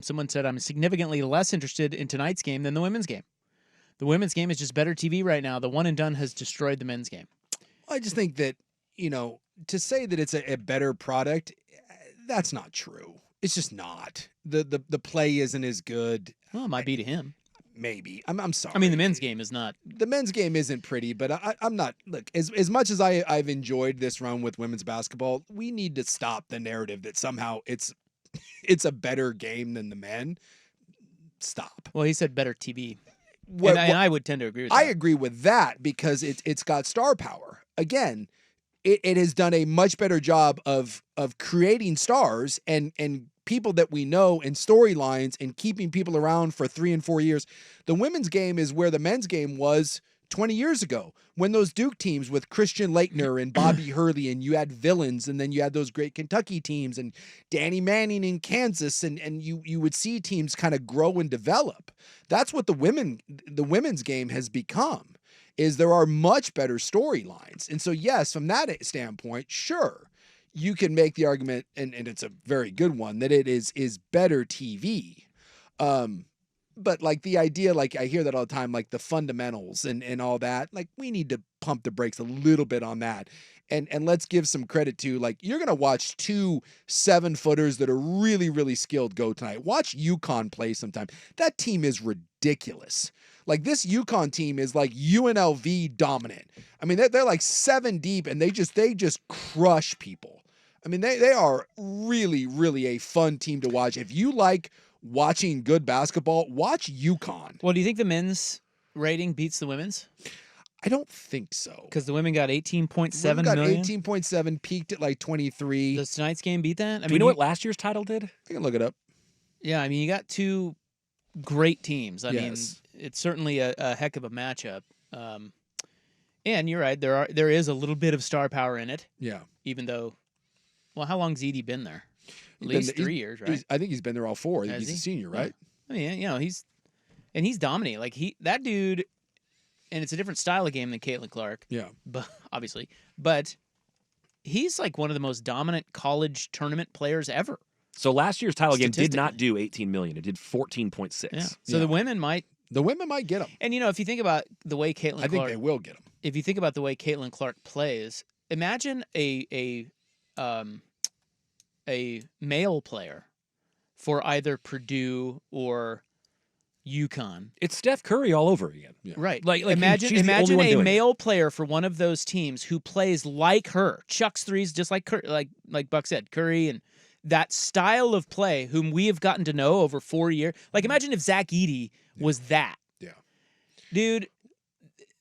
Someone said, I'm significantly less interested in tonight's game than the women's game. The women's game is just better TV right now. The one and done has destroyed the men's game. I just think that, to say that it's a better product, that's not true. It's just not. The play isn't as good. Well, it might be to him. Maybe. I'm sorry. I mean, the men's game is not. The men's game isn't pretty, but I'm not. Look, as much as I've enjoyed this run with women's basketball, we need to stop the narrative that somehow it's a better game than the men. Stop. Well, he said better TV. And I would tend to agree with that. I agree with that because it's got star power. Again, it has done a much better job of creating stars and people that we know and storylines and keeping people around for 3 and 4 years. The women's game is where the men's game was 20 years ago when those Duke teams with Christian Laettner and Bobby Hurley, and you had villains, and then you had those great Kentucky teams and Danny Manning in Kansas, and you would see teams kind of grow and develop. That's what the women's game has become, is there are much better storylines. And so, yes, from that standpoint, sure, you can make the argument, and it's a very good one, that it is better TV. But like the idea, like I hear that all the time, like the fundamentals and all that, like we need to pump the brakes a little bit on that. And let's give some credit to, like, you're going to watch 2 7-footers that are really, really skilled go tonight. Watch UConn play sometime. That team is ridiculous. Like, this UConn team is like UNLV dominant. I mean, they're like 7 deep, and they just crush people. I mean, they are really, really a fun team to watch. If you like watching good basketball, watch UConn. Well, do you think the men's rating beats the women's? I don't think so. Because the women got 18.7 got million. 18.7, peaked at like 23. Does tonight's game beat that? Do we know what last year's title did? I can look it up. Yeah, I mean, you got 2 great teams. I mean, Yes. it's certainly a heck of a matchup. And you're right, there is a little bit of star power in it. Yeah. Even though, well, how long's Edie been there? At least 3 years, right? I think he's been there all 4. I think Has he's a he? senior, right? I mean, he's dominating. Like that dude, and it's a different style of game than Caitlin Clark. Yeah. But obviously, he's like one of the most dominant college tournament players ever. So last year's title game did not do 18 million. It did 14.6. Yeah. So the women might get them. And if you think about the way Caitlin Clark, I think they will get them. If you think about the way Caitlin Clark plays, imagine a male player for either Purdue or UConn. It's Steph Curry all over again. Yeah. Right. Like imagine a a male player for one of those teams who plays like her, chucks threes just like Curry, like Buck said, Curry, and that style of play, whom we have gotten to know over 4 years. Like, imagine if Zach Edey was that. Yeah. Dude,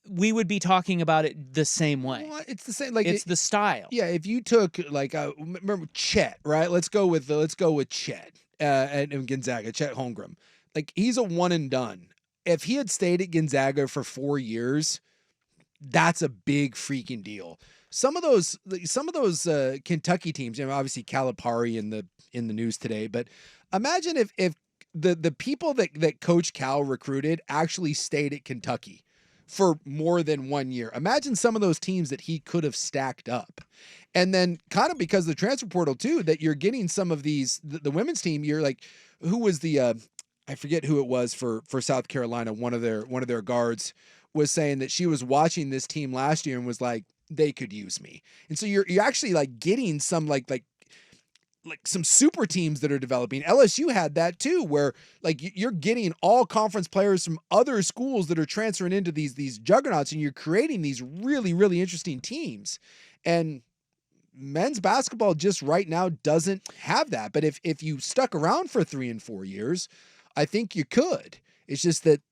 we would be talking about it the same way. Well, it's the same. Like, it's the style. Yeah, if you took remember Chet, right? Let's go with Chet and Gonzaga, Chet Holmgren. Like, he's a one and done. If he had stayed at Gonzaga for 4 years, that's a big freaking deal. Some of those Kentucky teams, obviously Calipari in the news today, but imagine if the people that Coach Cal recruited actually stayed at Kentucky for more than 1 year. Imagine some of those teams that he could have stacked up. And then kind of because of the transfer portal too, that you're getting some of these, the women's team, you're like, who was the, I forget who it was for South Carolina. One of their guards was saying that she was watching this team last year and was like, they could use me. And so you're actually like getting some like some super teams that are developing. LSU had that too, where like you're getting all conference players from other schools that are transferring into these juggernauts, and you're creating these really, really interesting teams. And men's basketball just right now doesn't have that. But if you stuck around for 3 and 4 years, I think you could. It's just that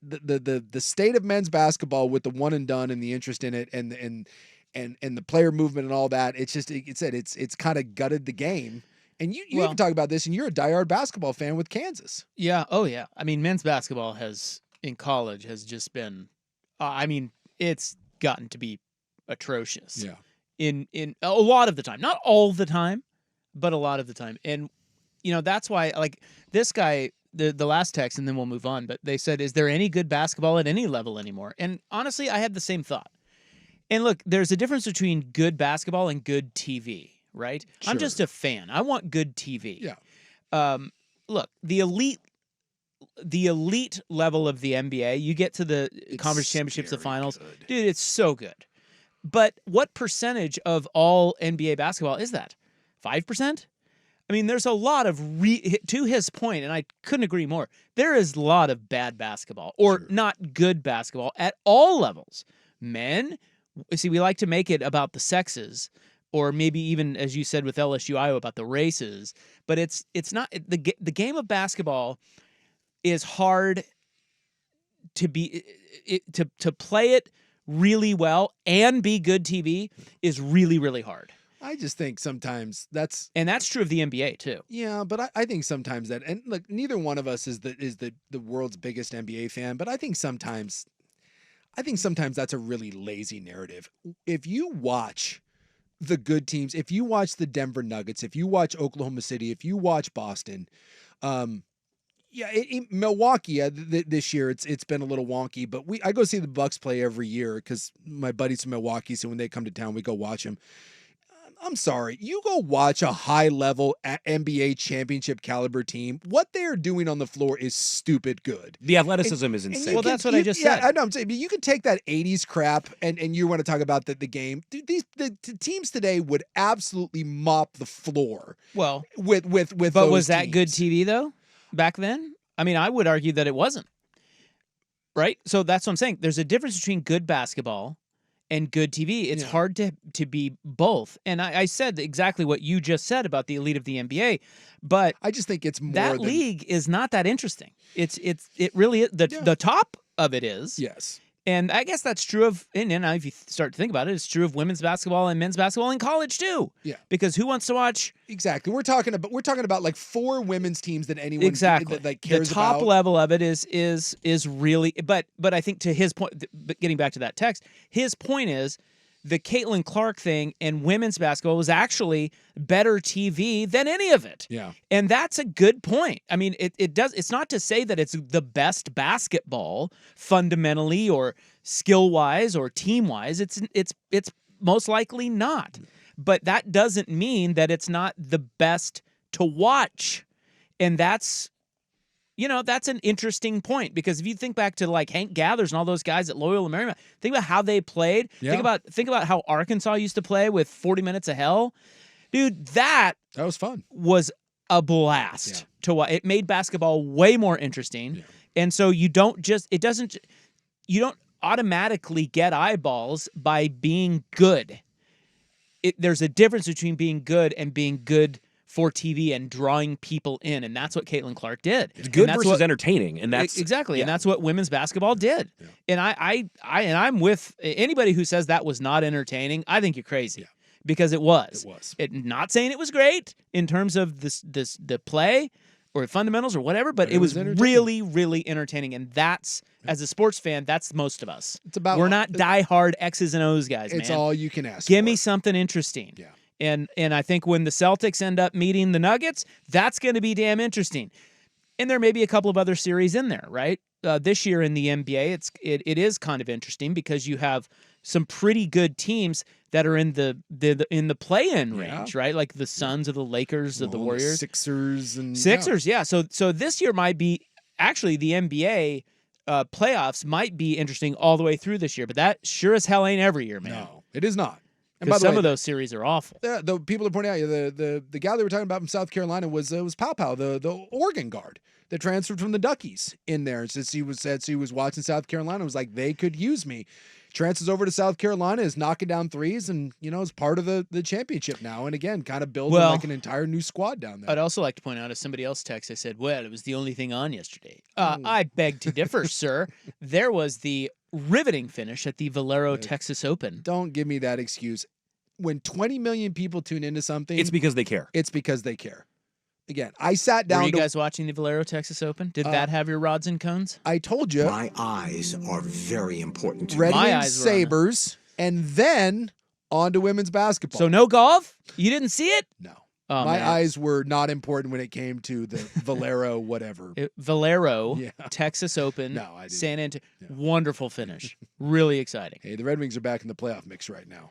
the state of men's basketball with the one and done and the interest in it and the player movement and all that, it's kind of gutted the game. And you even talk about this, and you're a diehard basketball fan with Kansas. Yeah. Oh yeah. I mean, men's basketball in college has just been, it's gotten to be atrocious. Yeah. In a lot of the time, not all the time, but a lot of the time. And that's why, like, this guy, the last text, and then we'll move on, but they said, is there any good basketball at any level anymore? And honestly, I had the same thought. And look, there's a difference between good basketball and good TV, right? Sure. I'm just a fan. I want good TV. Yeah. look, the elite level of the NBA, you get to the conference championships, the finals, good. dude, it's so good. But what percentage of all NBA basketball is that? 5%? I mean, there's a lot of to his point, and I couldn't agree more. There is a lot of bad basketball or not good basketball at all levels. Men, see, we like to make it about the sexes, or maybe even, as you said with LSU Iowa, about the races. But it's not the game of basketball is hard to be to play it really well and be good TV is really, really hard. I just think sometimes that's true of the NBA too. Yeah, but I think sometimes that, and look, neither one of us is the world's biggest NBA fan, but I think sometimes that's a really lazy narrative. If you watch the good teams, if you watch the Denver Nuggets, if you watch Oklahoma City, if you watch Boston, Milwaukee this year it's been a little wonky, but I go see the Bucks play every year because my buddies from Milwaukee, so when they come to town, we go watch them. I'm sorry, you go watch a high-level NBA championship caliber team. What they are doing on the floor is stupid good. The athleticism is insane. Well, that's what I just said. I know. I'm saying, but you can take that '80s crap and you want to talk about the game. Dude, the teams today would absolutely mop the floor. Well, with but those was that teams. good TV though back then? I mean, I would argue that it wasn't. Right? So that's what I'm saying. There's a difference between good basketball and good TV. It's hard to be both. And I said exactly what you just said about the elite of the NBA, but I just think it's more that league is not that interesting. It really is. The top of it is. Yes. And I guess that's true of, and if you start to think about it, it's true of women's basketball and men's basketball in college too. Yeah. Because who wants to watch? Exactly. We're talking about like 4 women's teams that anyone Exactly that cares the top about. level of it is really, but I think to his point, getting back to that text, his point is the Caitlin Clark thing and women's basketball was actually better TV than any of it. Yeah. And that's a good point. I mean, it's not to say that it's the best basketball fundamentally or skill-wise or team-wise. It's most likely not. But that doesn't mean that it's not the best to watch. And that's an interesting point, because if you think back to like Hank Gathers and all those guys at Loyola Marymount, think about how they played. Yeah. Think about how Arkansas used to play with 40 minutes of hell. Dude, that was fun. Was a blast to watch. It made basketball way more interesting. Yeah. And so you don't automatically get eyeballs by being good. There's a difference between being good and being good for TV and drawing people in, and that's what Caitlin Clark did. It's good versus entertaining, and that's exactly, and that's what women's basketball did. Yeah. And I'm with anybody who says that was not entertaining. I think you're crazy, because it was. Not saying it was great in terms of the play or fundamentals or whatever, but it was really, really entertaining, and that's. As a sports fan, that's most of us. We're not diehard X's and O's guys, man. It's all you can ask Give for. me something interesting. Yeah. And I think when the Celtics end up meeting the Nuggets, that's going to be damn interesting. And there may be a couple of other series in there, right? This year in the NBA, it is kind of interesting because you have some pretty good teams that are in the play-in range, right? Like the Suns or the Lakers or the Warriors, Sixers, yeah. So this year might be actually the NBA. Playoffs might be interesting all the way through this year, but that sure as hell ain't every year, man. No, it is not. And by the way, of those series are awful. The people are pointing out the guy they were talking about from South Carolina was Pow, the Oregon guard that transferred from the Duckies in there. Since he was watching South Carolina, was like, they could use me. Transfers over to South Carolina, is knocking down threes, and is part of the championship now. And again, kind of building like an entire new squad down there. I'd also like to point out, as somebody else texted, I said, well, it was the only thing on yesterday. I beg to differ, sir. There was the riveting finish at the Valero Texas Open. Don't give me that excuse. When 20 million people tune into something, it's because they care. It's because they care. Again, I sat down. Were you guys watching the Valero Texas Open? Did that have your rods and cones? I told you. My eyes are very important to Red me. Wings Sabres, and then on to women's basketball. So no golf? You didn't see it? No. Oh, my man. eyes were not important when it came to the Valero whatever. Valero, Texas Open, No, I didn't. San Antonio. Wonderful finish. Really exciting. Hey, the Red Wings are back in the playoff mix right now.